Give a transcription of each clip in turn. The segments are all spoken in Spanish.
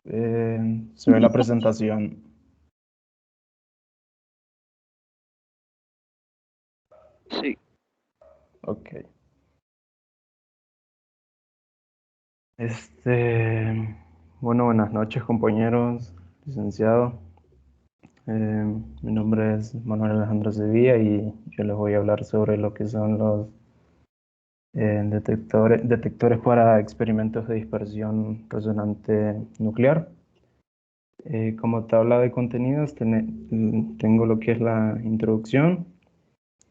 Se ve la presentación. Sí, Ok. Este, bueno, buenas noches, compañeros, licenciado. Mi nombre es Manuel Alejandro Sevilla y yo les voy a hablar sobre lo que son los detectores para experimentos de dispersión resonante nuclear. Como tabla de contenidos, tengo lo que es la introducción,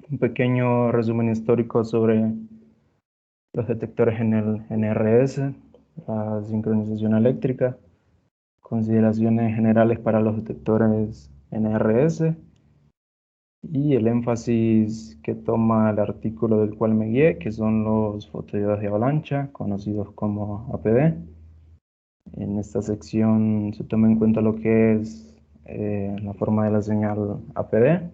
un pequeño resumen histórico sobre los detectores en el NRS, la sincronización eléctrica, consideraciones generales para los detectores NRS y el énfasis que toma el artículo del cual me guié, que son los fotodiodos de avalancha, conocidos como APD. En esta sección se toma en cuenta lo que es la forma de la señal APD,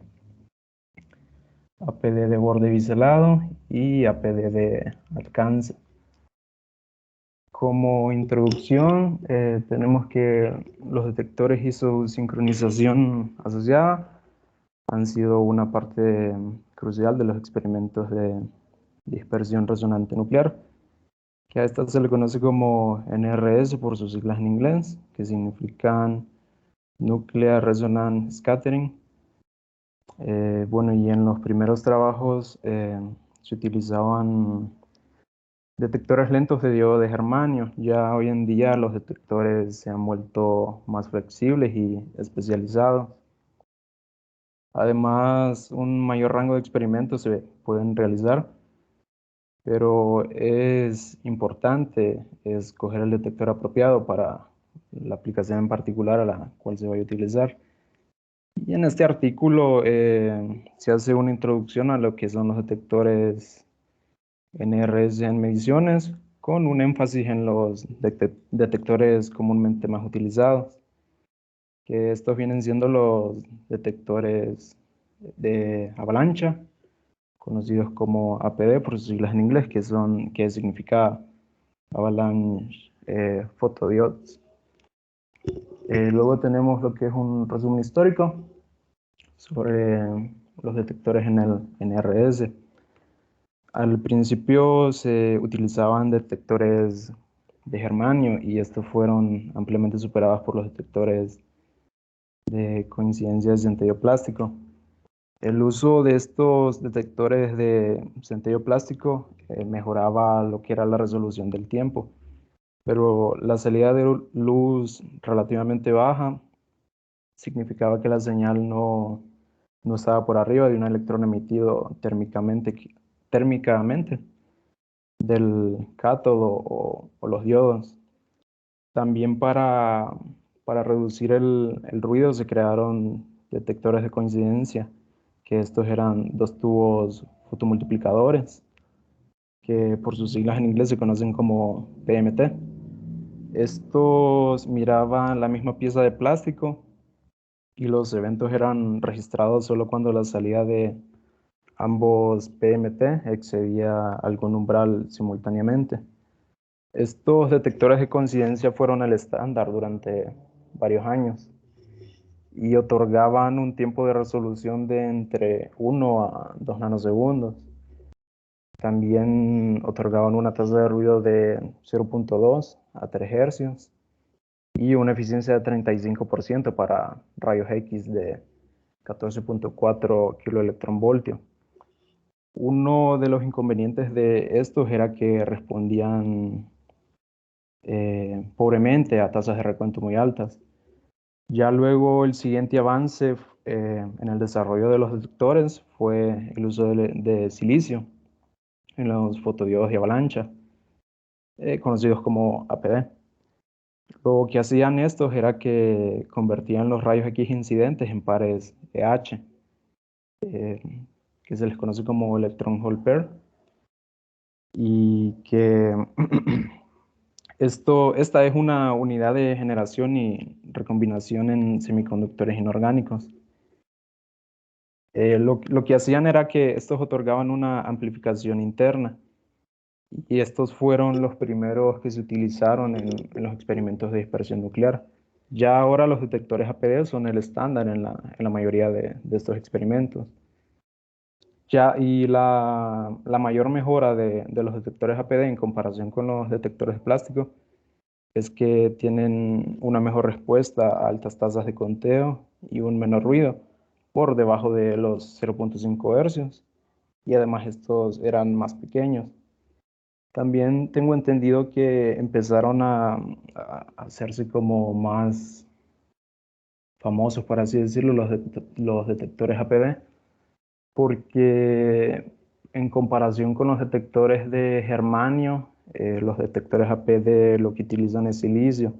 APD de borde biselado y APD de alcance. Como introducción, tenemos que los detectores y su sincronización asociada han sido una parte crucial de los experimentos de dispersión resonante nuclear, que a esta se le conoce como NRS por sus siglas en inglés, que significan Nuclear Resonance Scattering. Bueno, y en los primeros trabajos se utilizaban detectores lentos de diodo de germanio. Ya hoy en día los detectores se han vuelto más flexibles y especializados. Además, un mayor rango de experimentos se pueden realizar, pero es importante escoger el detector apropiado para la aplicación en particular a la cual se vaya a utilizar. Y en este artículo se hace una introducción a lo que son los detectores NRS en mediciones, con un énfasis en los detectores comúnmente más utilizados, que estos vienen siendo los detectores de avalancha, conocidos como APD por sus siglas en inglés, que significa Avalanche Photodiodes. Luego tenemos lo que es un resumen histórico sobre los detectores en el NRS. Al principio se utilizaban detectores de germanio y estos fueron ampliamente superados por los detectores de coincidencia de centello plástico. El uso de estos detectores de centello plástico mejoraba lo que era la resolución del tiempo, pero la salida de luz relativamente baja significaba que la señal no estaba por arriba de un electrón emitido térmicamente del cátodo o los diodos. También para reducir el ruido se crearon detectores de coincidencia, que estos eran dos tubos fotomultiplicadores, que por sus siglas en inglés se conocen como PMT. Estos miraban la misma pieza de plástico y los eventos eran registrados solo cuando la salida de ambos PMT excedía algún umbral simultáneamente. Estos detectores de coincidencia fueron el estándar durante varios años y otorgaban un tiempo de resolución de entre 1 a 2 nanosegundos. También otorgaban una tasa de ruido de 0.2 a 3 hercios y una eficiencia de 35% para rayos X de 14.4 kiloelectronvoltio. Uno de los inconvenientes de estos era que respondían pobremente a tasas de recuento muy altas. Ya luego el siguiente avance en el desarrollo de los detectores fue el uso de silicio en los fotodiodos de avalancha, conocidos como APD. Lo que hacían estos era que convertían los rayos X incidentes en pares EH, eh, que se les conoce como electron hole pair, y que esta es una unidad de generación y recombinación en semiconductores inorgánicos. Lo que hacían era que estos otorgaban una amplificación interna y estos fueron los primeros que se utilizaron en los experimentos de dispersión nuclear. Ya ahora los detectores APD son el estándar en la mayoría de estos experimentos. Ya, y la mayor mejora de los detectores APD en comparación con los detectores de plástico es que tienen una mejor respuesta a altas tasas de conteo y un menor ruido por debajo de los 0.5 hercios. Y además estos eran más pequeños. También tengo entendido que empezaron a hacerse como más famosos, por así decirlo, los detectores APD, porque en comparación con los detectores de germanio, los detectores APD lo que utilizan es silicio.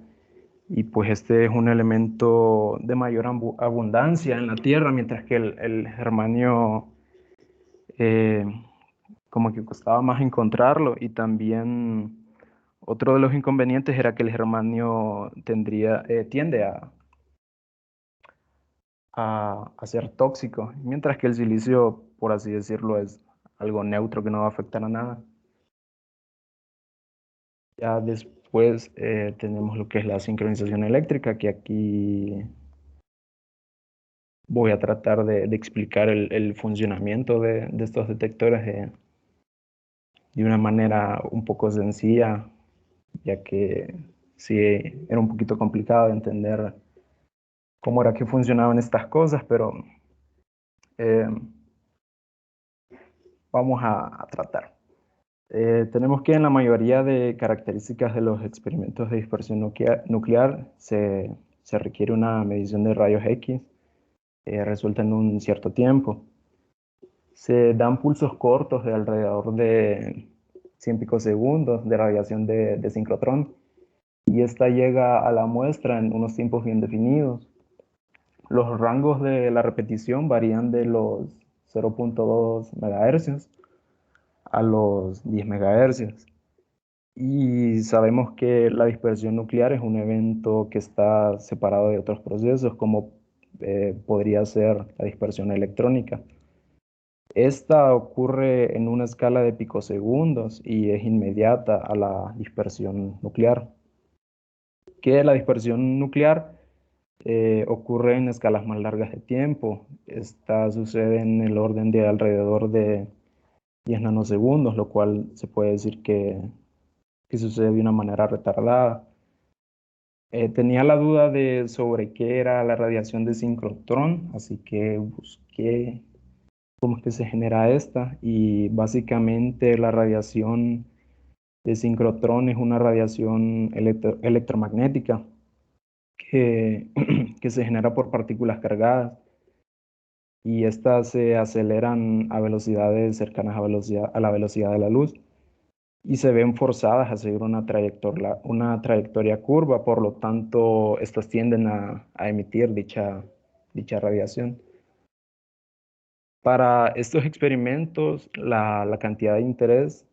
Y pues este es un elemento de mayor abundancia en la Tierra, mientras que el germanio eh, como que costaba más encontrarlo. Y también otro de los inconvenientes era que el germanio tiende a ser tóxico, mientras que el silicio, por así decirlo, es algo neutro que no va a afectar a nada. Ya después tenemos lo que es la sincronización eléctrica, que aquí voy a tratar de explicar el funcionamiento de estos detectores de una manera un poco sencilla, ya que sí era un poquito complicado de entender cómo era que funcionaban estas cosas, pero eh, vamos a tratar. Tenemos que en la mayoría de características de los experimentos de dispersión nuclear se requiere una medición de rayos X, resuelta en un cierto tiempo. Se dan pulsos cortos de alrededor de 100 picosegundos de radiación de sincrotrón y esta llega a la muestra en unos tiempos bien definidos. Los rangos de la repetición varían de los 0.2 MHz a los 10 MHz. Y sabemos que la dispersión nuclear es un evento que está separado de otros procesos, como podría ser la dispersión electrónica. Esta ocurre en una escala de picosegundos y es inmediata a la dispersión nuclear. Que la dispersión nuclear ocurre en escalas más largas de tiempo. Esta sucede en el orden de alrededor de 10 nanosegundos, lo cual se puede decir que sucede de una manera retardada. Tenía la duda sobre qué era la radiación de sincrotrón, así que busqué cómo es que se genera esta y básicamente la radiación de sincrotrón es una radiación electromagnética que, que se genera por partículas cargadas y estas se aceleran a velocidades cercanas a la velocidad de la luz y se ven forzadas a seguir una trayectoria curva, por lo tanto, estas tienden a emitir dicha radiación. Para estos experimentos, la cantidad de interés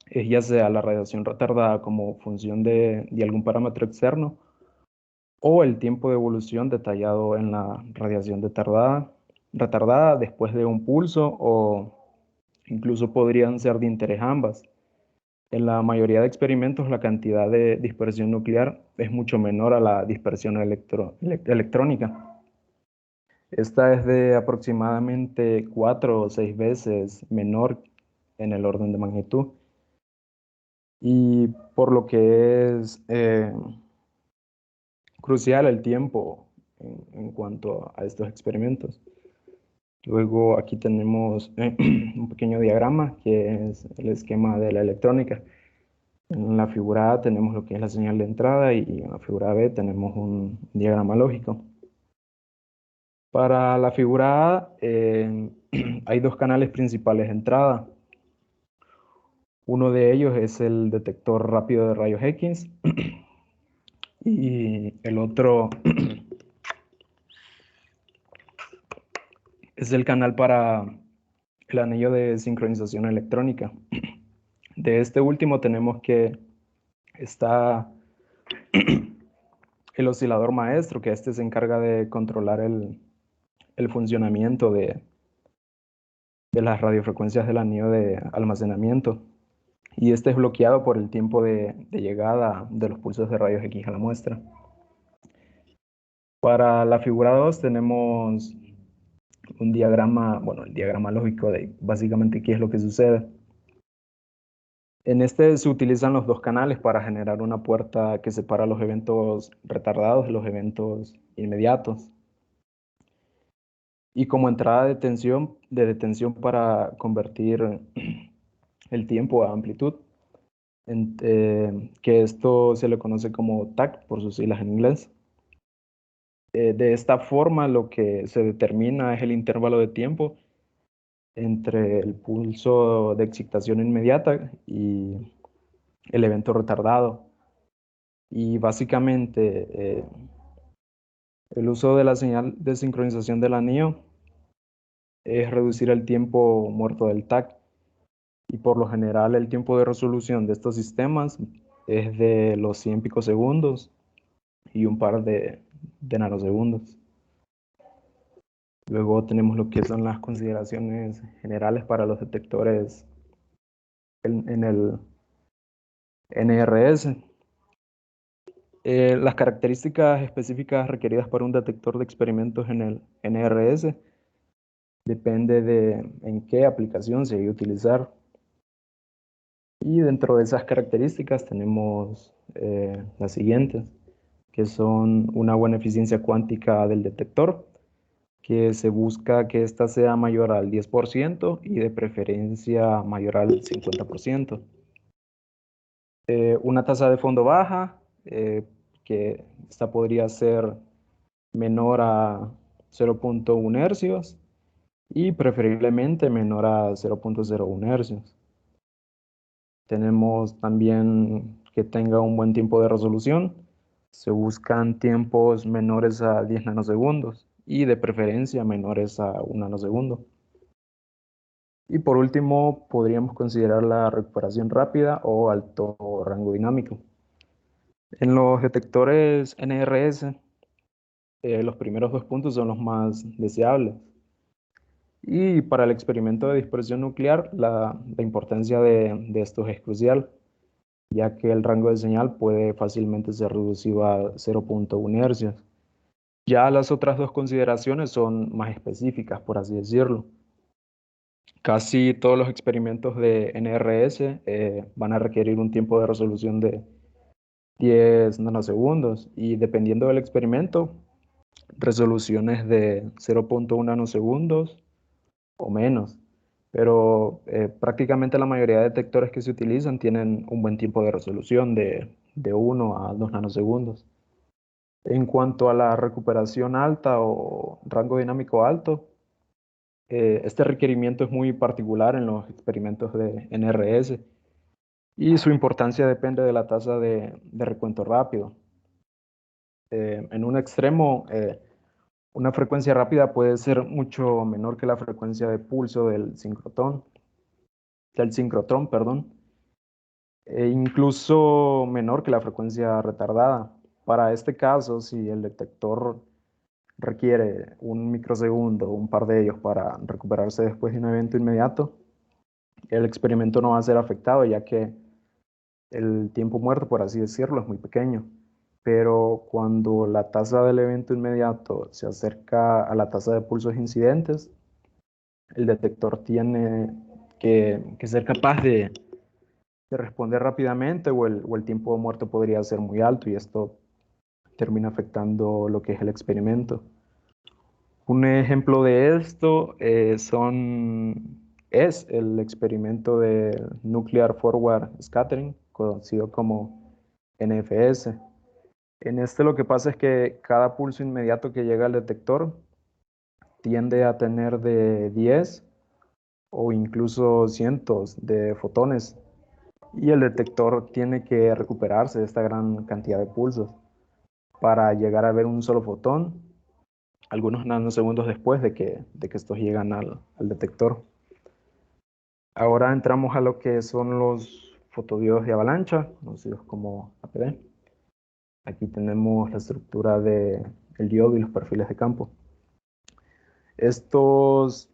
es ya sea la radiación retardada como función de algún parámetro externo o el tiempo de evolución detallado en la radiación retardada después de un pulso o incluso podrían ser de interés ambas. En la mayoría de experimentos, la cantidad de dispersión nuclear es mucho menor a la dispersión electrónica. Esta es de aproximadamente 4 o 6 veces menor en el orden de magnitud. Y por lo que es crucial el tiempo en cuanto a estos experimentos. Luego aquí tenemos un pequeño diagrama que es el esquema de la electrónica. En la figura A tenemos lo que es la señal de entrada y en la figura B tenemos un diagrama lógico. Para la figura A hay dos canales principales de entrada. Uno de ellos es el detector rápido de rayos X y el otro es el canal para el anillo de sincronización electrónica. De este último tenemos que está el oscilador maestro, que este se encarga de controlar el funcionamiento de las radiofrecuencias del anillo de almacenamiento. y este es bloqueado por el tiempo de llegada de los pulsos de rayos X a la muestra. Para la figura 2 tenemos un diagrama, bueno, el diagrama lógico de básicamente qué es lo que sucede. En este se utilizan los dos canales para generar una puerta que separa los eventos retardados de los eventos inmediatos. Y como entrada de detención para convertir el tiempo a amplitud, que esto se le conoce como TAC por sus siglas en inglés. De esta forma, lo que se determina es el intervalo de tiempo entre el pulso de excitación inmediata y el evento retardado. Y básicamente, el uso de la señal de sincronización del anillo es reducir el tiempo muerto del TAC. Y por lo general, el tiempo de resolución de estos sistemas es de los 100 picosegundos y un par de nanosegundos. Luego tenemos lo que son las consideraciones generales para los detectores en el NRS. Las características específicas requeridas para un detector de experimentos en el NRS depende de en qué aplicación se vaya a utilizar. Y dentro de esas características tenemos las siguientes, que son una buena eficiencia cuántica del detector, que se busca que ésta sea mayor al 10% y de preferencia mayor al 50%. Una tasa de fondo baja, que esta podría ser menor a 0.1 hercios y preferiblemente menor a 0.01 hercios. Tenemos también que tenga un buen tiempo de resolución. Se buscan tiempos menores a 10 nanosegundos y de preferencia menores a 1 nanosegundo. Y por último, podríamos considerar la recuperación rápida o alto rango dinámico. En los detectores NRS, los primeros dos puntos son los más deseables. Y para el experimento de dispersión nuclear, la importancia de estos es crucial, ya que el rango de señal puede fácilmente ser reducido a 0.1 hercios. Ya las otras dos consideraciones son más específicas, por así decirlo. Casi todos los experimentos de NRS van a requerir un tiempo de resolución de 10 nanosegundos y dependiendo del experimento, resoluciones de 0.1 nanosegundos o menos. Pero prácticamente la mayoría de detectores que se utilizan tienen un buen tiempo de resolución de 1 a 2 nanosegundos. En cuanto a la recuperación alta o rango dinámico alto, este requerimiento es muy particular en los experimentos de NRS y su importancia depende de la tasa de recuento rápido. En un extremo, una frecuencia rápida puede ser mucho menor que la frecuencia de pulso del sincrotrón, perdón, e incluso menor que la frecuencia retardada. Para este caso, si el detector requiere un microsegundo, un par de ellos, para recuperarse después de un evento inmediato, el experimento no va a ser afectado, ya que el tiempo muerto, por así decirlo, es muy pequeño. Pero cuando la tasa del evento inmediato se acerca a la tasa de pulsos incidentes, el detector tiene que ser capaz de responder rápidamente o el tiempo muerto podría ser muy alto y esto termina afectando lo que es el experimento. Un ejemplo de esto es el experimento de Nuclear Forward Scattering, conocido como NFS. En este lo que pasa es que cada pulso inmediato que llega al detector tiende a tener de 10 o incluso cientos de fotones y el detector tiene que recuperarse de esta gran cantidad de pulsos para llegar a ver un solo fotón algunos nanosegundos después de que estos llegan al detector. Ahora entramos a lo que son los fotodiodos de avalancha, conocidos como APD. Aquí tenemos la estructura del diodo y los perfiles de campo. Estos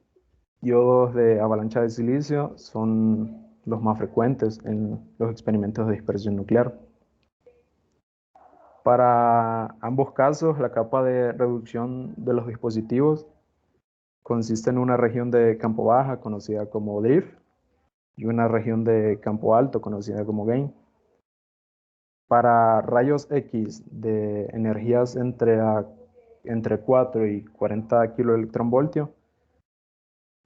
diodos de avalancha de silicio son los más frecuentes en los experimentos de dispersión nuclear. Para ambos casos, la capa de reducción de los dispositivos consiste en una región de campo baja, conocida como DIF, y una región de campo alto, conocida como GAIN. Para rayos X de energías entre 4 y 40 kiloelectronvoltios,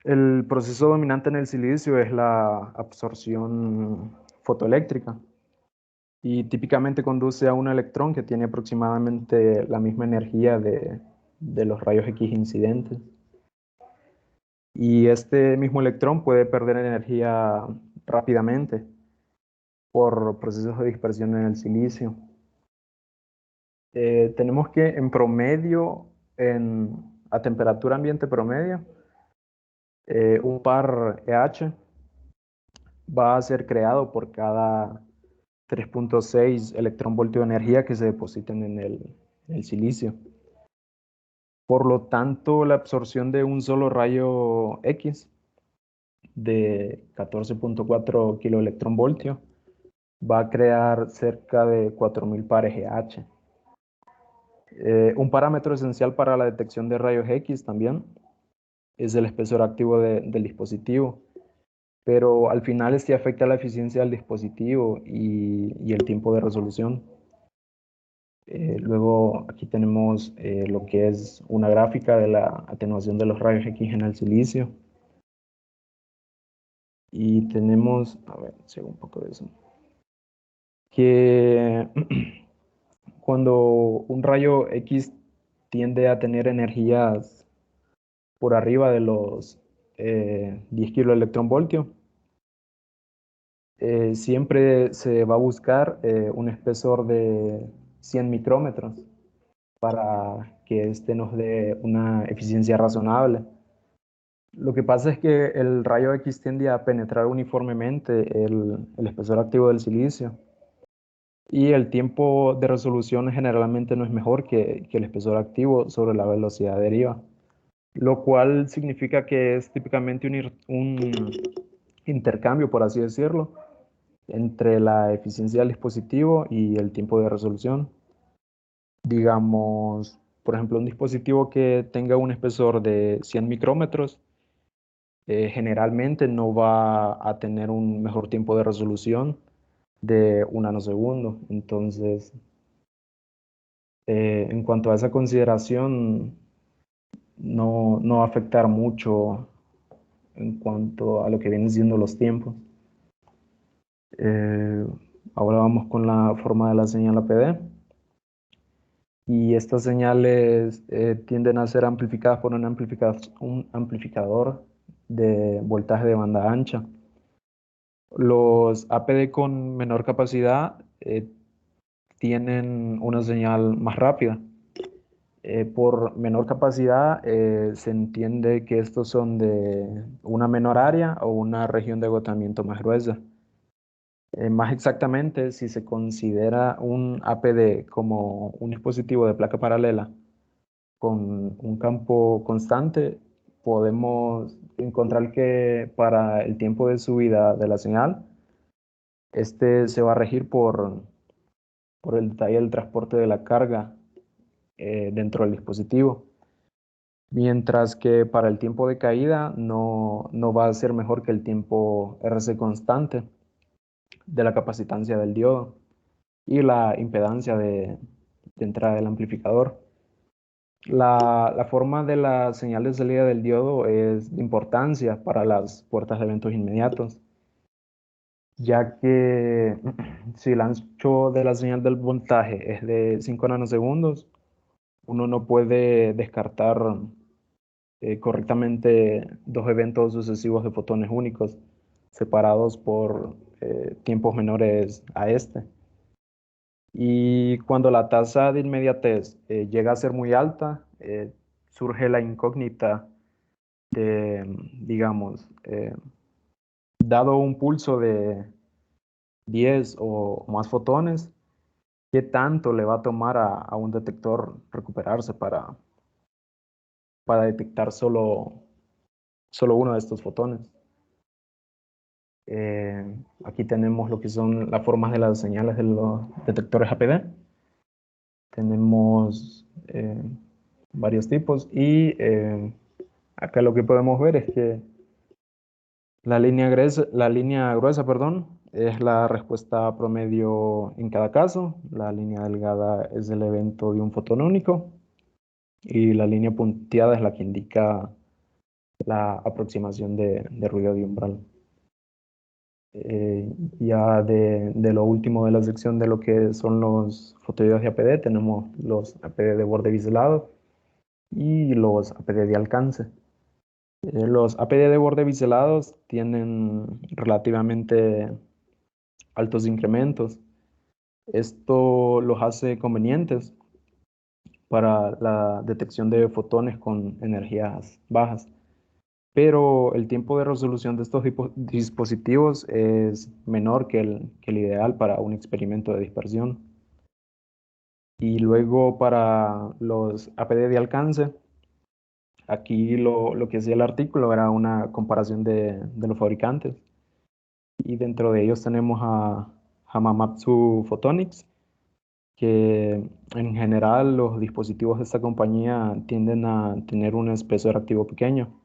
el proceso dominante en el silicio es la absorción fotoeléctrica y típicamente conduce a un electrón que tiene aproximadamente la misma energía de los rayos X incidentes. Y este mismo electrón puede perder energía rápidamente por procesos de dispersión en el silicio. Tenemos que en promedio, a temperatura ambiente promedio, un par EH va a ser creado por cada 3.6 electronvoltios de energía que se depositen en el silicio. Por lo tanto, la absorción de un solo rayo X de 14.4 kiloelectronvoltios va a crear cerca de 4.000 pares EH. Un parámetro esencial para la detección de rayos X también es el espesor activo del dispositivo, pero al final este afecta la eficiencia del dispositivo y el tiempo de resolución. Luego aquí tenemos lo que es una gráfica de la atenuación de los rayos X en el silicio. Y tenemos, a ver, sigo un poco de eso, que cuando un rayo X tiende a tener energías por arriba de los 10 kiloelectronvoltios, siempre se va a buscar un espesor de 100 micrómetros para que este nos dé una eficiencia razonable. Lo que pasa es que el rayo X tiende a penetrar uniformemente el espesor activo del silicio y el tiempo de resolución generalmente no es mejor que el espesor activo sobre la velocidad deriva, lo cual significa que es típicamente un intercambio, por así decirlo, entre la eficiencia del dispositivo y el tiempo de resolución. Digamos, por ejemplo, un dispositivo que tenga un espesor de 100 micrómetros generalmente no va a tener un mejor tiempo de resolución de un nanosegundo. Entonces, en cuanto a esa consideración, no va a afectar mucho en cuanto a lo que vienen siendo los tiempos. Eh, Ahora vamos con la forma de la señal APD. Y estas señales tienden a ser amplificadas por un amplificador de voltaje de banda ancha. Los APD con menor capacidad tienen una señal más rápida. Por menor capacidad se entiende que estos son de una menor área o una región de agotamiento más gruesa. Más exactamente, si se considera un APD como un dispositivo de placa paralela con un campo constante, podemos encontrar que para el tiempo de subida de la señal, este se va a regir por el detalle del transporte de la carga dentro del dispositivo. Mientras que para el tiempo de caída no va a ser mejor que el tiempo RC constante de la capacitancia del diodo y la impedancia de entrada del amplificador. La forma de la señal de salida del diodo es de importancia para las puertas de eventos inmediatos, ya que si el ancho de la señal del voltaje es de 5 nanosegundos, uno no puede descartar correctamente dos eventos sucesivos de fotones únicos, separados por tiempos menores a este. Y cuando la tasa de inmediatez llega a ser muy alta, surge la incógnita de, digamos, dado un pulso de 10 o más fotones, ¿qué tanto le va a tomar a un detector recuperarse para detectar solo uno de estos fotones? Aquí tenemos lo que son las formas de las señales de los detectores APD. Tenemos varios tipos y acá lo que podemos ver es que la línea gruesa, perdón, es la respuesta promedio en cada caso. La línea delgada es el evento de un fotón único y la línea punteada es la que indica la aproximación de ruido de umbral. Eh, ya de lo último de la sección de lo que son los fotodiodos de APD, tenemos los APD de borde biselado y los APD de alcance. Los APD de borde biselados tienen relativamente altos incrementos. Esto los hace convenientes para la detección de fotones con energías bajas. Pero el tiempo de resolución de estos dispositivos es menor que el ideal para un experimento de dispersión. Y luego para los APD de alcance, aquí lo que hacía el artículo era una comparación de los fabricantes. Y dentro de ellos tenemos a Hamamatsu Photonics, que en general los dispositivos de esta compañía tienden a tener un espesor activo pequeño,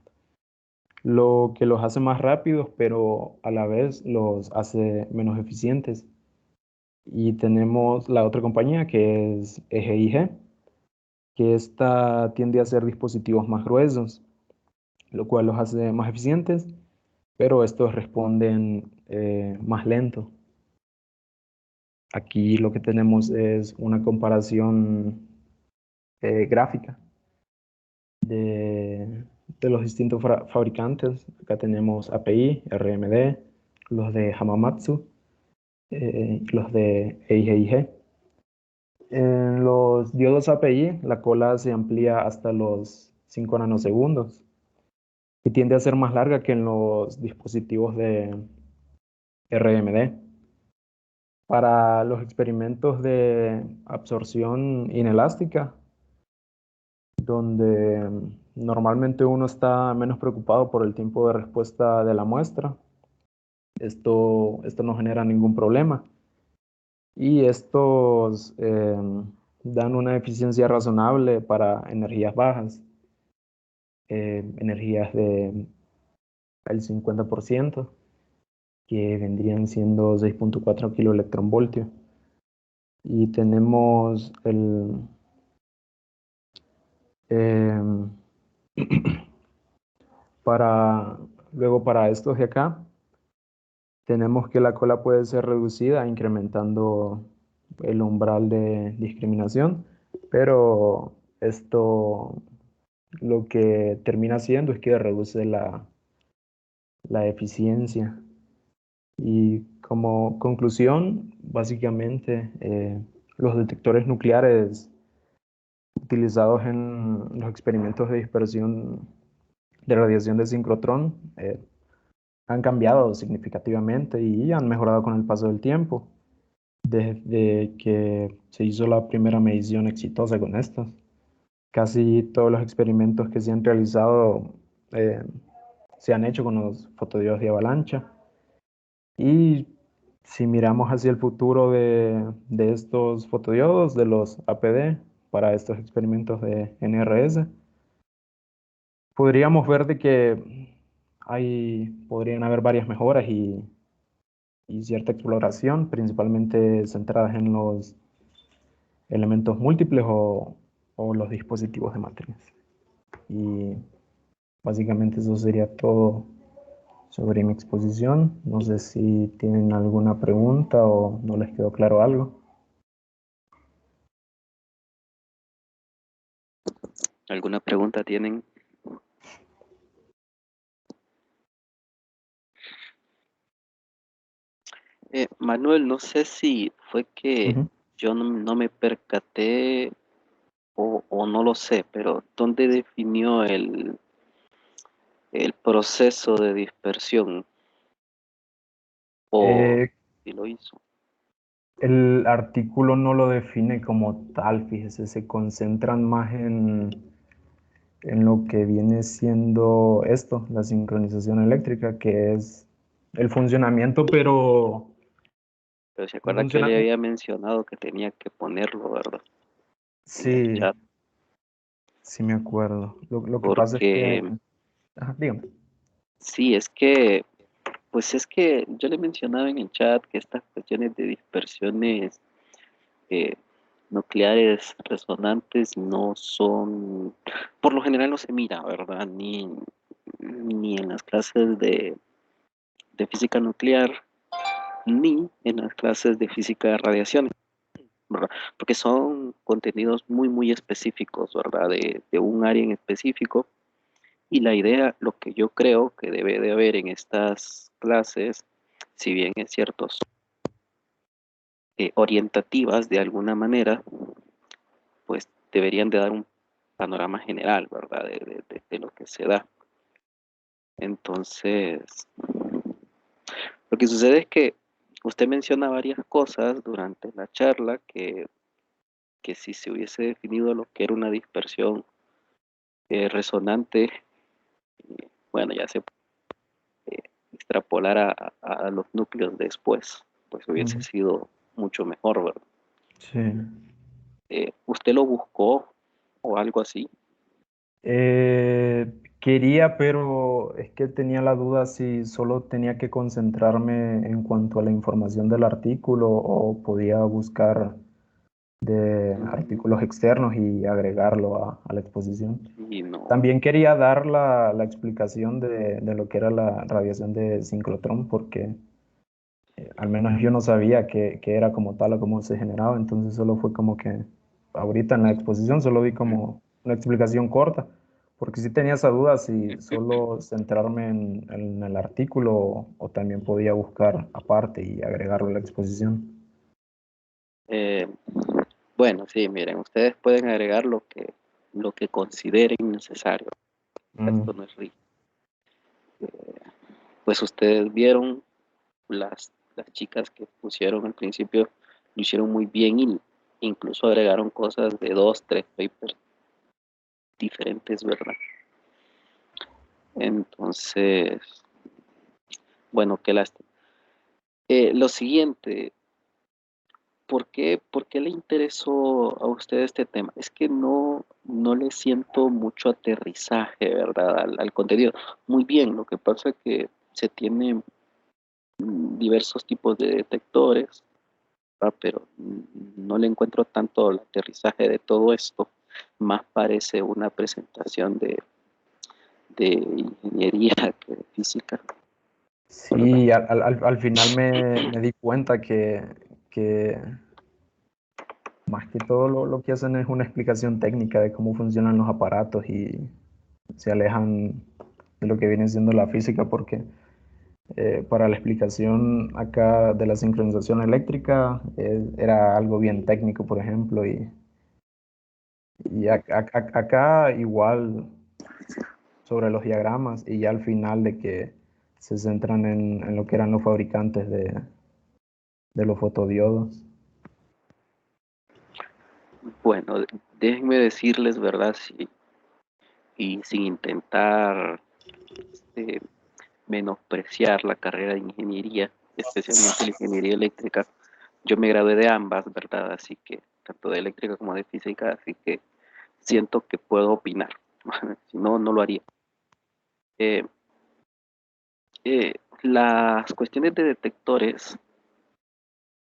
lo que los hace más rápidos, pero a la vez los hace menos eficientes. Y tenemos la otra compañía que es EGIG, que esta tiende a hacer dispositivos más gruesos, lo cual los hace más eficientes, pero estos responden más lento. Aquí lo que tenemos es una comparación gráfica de los distintos fabricantes. Acá tenemos API, RMD, los de Hamamatsu, los de EIG. En los diodos API, la cola se amplía hasta los 5 nanosegundos y tiende a ser más larga que en los dispositivos de RMD. Para los experimentos de absorción inelástica, donde normalmente uno está menos preocupado por el tiempo de respuesta de la muestra, esto no genera ningún problema. Y estos dan una eficiencia razonable para energías bajas, energías del 50%, que vendrían siendo 6.4 kiloelectronvoltios. Y tenemos em, luego para estos de acá, tenemos que la cola puede ser reducida incrementando el umbral de discriminación, pero esto lo que termina haciendo es que reduce la eficiencia. Y como conclusión, básicamente, los detectores nucleares utilizados en los experimentos de dispersión de radiación de sincrotrón han cambiado significativamente y han mejorado con el paso del tiempo, desde que se hizo la primera medición exitosa con estos. Casi todos los experimentos que se han realizado eh, se han hecho con los fotodiodos de avalancha. Y si miramos hacia el futuro de estos fotodiodos, de los APD, para estos experimentos de NRS, podríamos ver de que podrían haber varias mejoras y cierta exploración, principalmente centradas en los elementos múltiples o los dispositivos de matriz. Y básicamente eso sería todo sobre mi exposición. No sé si tienen alguna pregunta o no les quedó claro algo. ¿Alguna pregunta tienen? Manuel, no sé si fue que Ujú. yo no me percaté o no lo sé, pero ¿dónde definió el proceso de dispersión? ¿O Eh, si lo hizo? el artículo no lo define como tal, fíjese, se concentran más en lo que viene siendo esto, la sincronización eléctrica, que es el funcionamiento, pero Pero se no acuerda que yo funciona. le había mencionado que tenía que ponerlo, ¿verdad? En el Sí, chat, sí me acuerdo. Lo que pasa es que, porque ajá, dígame. sí, pues es que yo le mencionaba en el chat que estas cuestiones de dispersiones eh, nucleares resonantes no son, por lo general no se mira, ¿verdad? Ni en las clases de física nuclear, ni en las clases de física de radiaciones, ¿verdad? Porque son contenidos muy, muy específicos, ¿verdad? De un área en específico. Y la idea, lo que yo creo que debe de haber en estas clases, si bien es cierto, son orientativas de alguna manera, pues deberían de dar un panorama general, ¿verdad? De lo que se da. Entonces, lo que sucede es que usted menciona varias cosas durante la charla que si se hubiese definido lo que era una dispersión resonante, bueno, ya se puede extrapolar a los núcleos después, pues hubiese Ujú. sido mucho mejor, ¿verdad? Sí. ¿Usted lo buscó o algo así? Quería, pero es que tenía la duda si solo tenía que concentrarme en cuanto a la información del artículo o podía buscar de Mm, artículos externos y agregarlo a la exposición. y no. También quería dar la explicación de lo que era la radiación de sincrotrón, porque al menos yo no sabía que era como tal o cómo se generaba, entonces solo fue como que ahorita en la exposición solo vi como una explicación corta, porque sí tenía esa duda si solo centrarme en el artículo o también podía buscar aparte y agregarlo a la exposición. Eh, bueno, sí, miren, ustedes pueden agregar lo que consideren necesario. Mm, Esto no es rígido. Pues ustedes vieron las chicas que pusieron al principio, lo hicieron muy bien y incluso agregaron cosas de dos, tres papers diferentes, ¿verdad? Entonces, bueno, qué lástima. Lo siguiente, por qué le interesó a usted este tema? Es que no le siento mucho aterrizaje, ¿verdad? Al contenido. Muy bien, lo que pasa es que se tienen diversos tipos de detectores, ¿verdad? Pero no le encuentro tanto el aterrizaje de todo esto. Más parece una presentación de ingeniería que de física, ¿verdad? sí, al final me di cuenta que más que todo lo que hacen es una explicación técnica de cómo funcionan los aparatos y se alejan de lo que viene siendo la física, porque para la explicación acá de la sincronización eléctrica era algo bien técnico, por ejemplo, y acá igual sobre los diagramas y ya al final de que se centran en lo que eran los fabricantes de los fotodiodos. Bueno, déjenme decirles, ¿verdad? Sí, y sin intentar este, menospreciar la carrera de ingeniería, especialmente la ingeniería eléctrica. Yo me gradué de ambas, ¿verdad? Así que, tanto de eléctrica como de física, así que siento que puedo opinar. Si no, no lo haría. Eh, las cuestiones de detectores,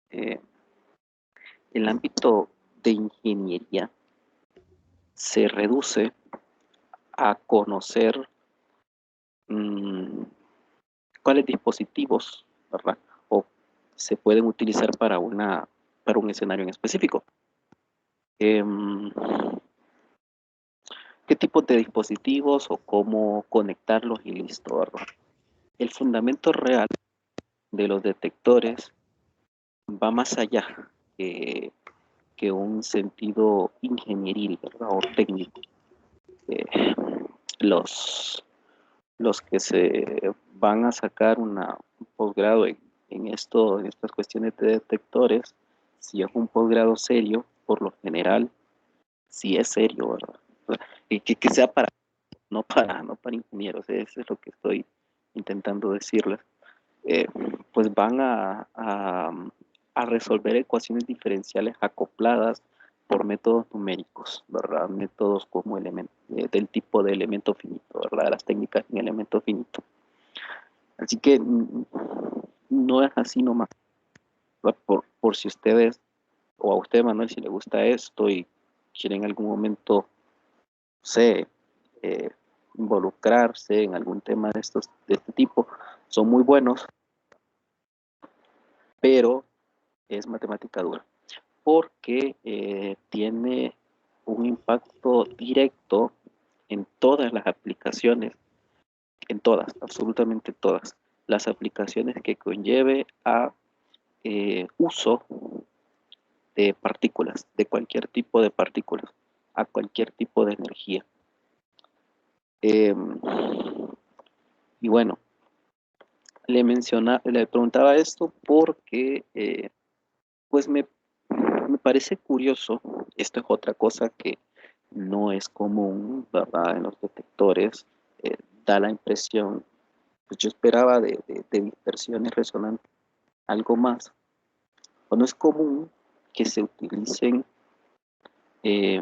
eh, el ámbito de ingeniería se reduce a conocer mmm, cuáles dispositivos, ¿verdad? O se pueden utilizar para un escenario en específico. Em, ¿Qué tipos de dispositivos o cómo conectarlos y listo, ¿verdad? El fundamento real de los detectores va más allá que, que un sentido ingenieril, ¿verdad? O técnico. Eh, los, los que se van a sacar un posgrado en esto, en estas cuestiones de detectores, si es un posgrado serio, por lo general, si es serio, ¿verdad? Y que sea no para ingenieros, eso es lo que estoy intentando decirles. eh, pues van a resolver ecuaciones diferenciales acopladas por métodos numéricos, ¿verdad? Métodos como del tipo de elemento finito, ¿verdad? Las técnicas en elemento finito. Así que no es así nomás. Por si ustedes, o a usted, Manuel, si le gusta esto y quiere en algún momento, sé, eh, involucrarse en algún tema de este tipo, son muy buenos, pero es matemática dura, porque tiene un impacto directo en todas las aplicaciones, en todas, absolutamente todas, las aplicaciones que conlleve a uso de partículas, de cualquier tipo de partículas, a cualquier tipo de energía. Eh, y bueno, le preguntaba esto porque pues me parece curioso, esto es otra cosa que no es común, ¿verdad? En los detectores, da la impresión, pues yo esperaba de dispersiones resonantes algo más, o no es común que se utilicen eh,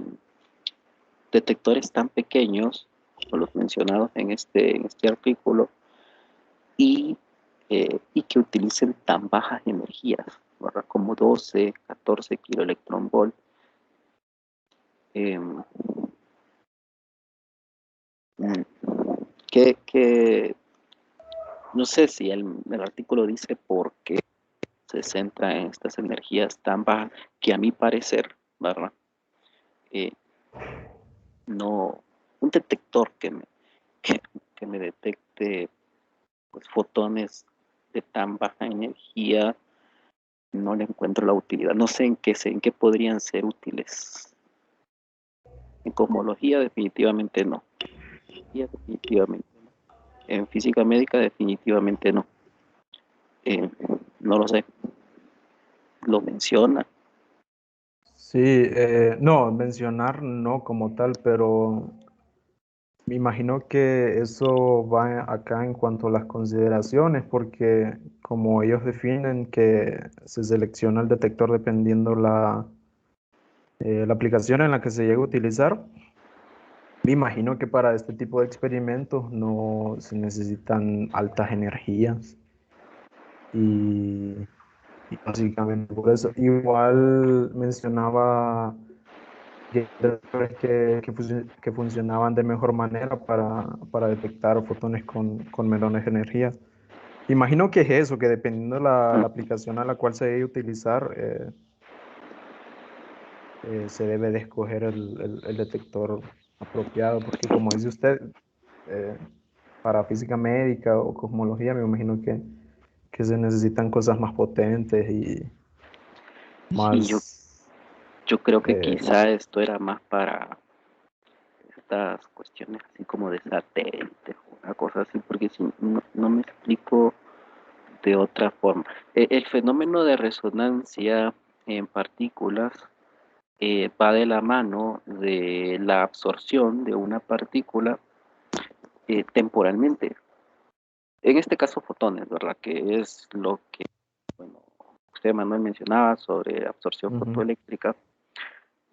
detectores tan pequeños, como los mencionados en este artículo, y que utilicen tan bajas energías, ¿verdad? Como 12, 14 kiloelectronvolt. Eh, que no sé si el artículo dice por qué se centra en estas energías tan bajas, que a mi parecer, ¿verdad? Eh, no, un detector que, que me detecte pues, fotones de tan baja energía, no le encuentro la utilidad. No sé en qué podrían ser útiles. En cosmología definitivamente no. Definitivamente no. En física médica definitivamente no. No lo sé. Lo menciona. Sí, no, mencionar no como tal, pero me imagino que eso va acá en cuanto a las consideraciones, porque como ellos definen que se selecciona el detector dependiendo la aplicación en la que se llegue a utilizar, me imagino que para este tipo de experimentos no se necesitan altas energías y, y básicamente por eso. Igual mencionaba detectores que funcionaban de mejor manera para detectar fotones con menores energías. Imagino que es eso, que dependiendo de la aplicación a la cual se debe utilizar, se debe de escoger el detector apropiado, porque como dice usted, eh, para física médica o cosmología, me imagino que se necesitan cosas más potentes y Y más... yo creo que eh, quizá esto era más para estas cuestiones así como de satélites o una cosa así, porque si no me explico de otra forma. El fenómeno de resonancia en partículas va de la mano de la absorción de una partícula temporalmente. En este caso, fotones, ¿verdad? Que es lo que, bueno, usted, Manuel, mencionaba sobre absorción ujú. fotoeléctrica.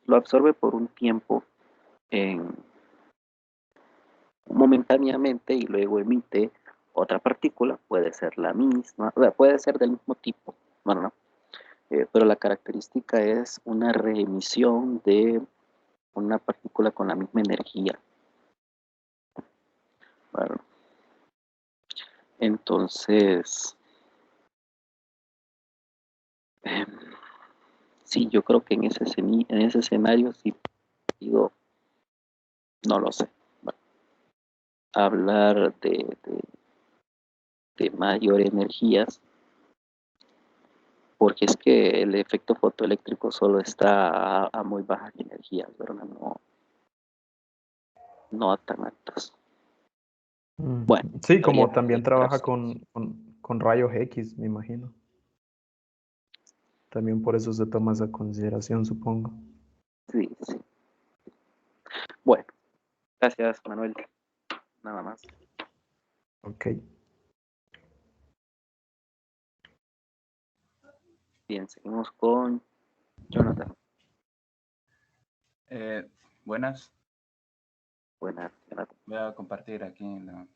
Lo absorbe por un tiempo en, momentáneamente y luego emite otra partícula, puede ser la misma, o sea, puede ser del mismo tipo, bueno, no, pero la característica es una reemisión de una partícula con la misma energía. Bueno, entonces, eh, sí, yo creo que en ese escenario sí digo, no lo sé. Bueno, hablar de mayor energías, porque es que el efecto fotoeléctrico solo está a muy bajas energías, ¿verdad? No a tan altas. Mm. Bueno, Sí, habría como que ver también el trabaja caso. con rayos X, me imagino. También por eso se toma esa consideración, supongo. Sí, sí. Bueno, gracias, Manuel. Nada más. Ok. Bien, seguimos con Jonathan. Buenas, Buenas, Jonathan. voy a compartir aquí en la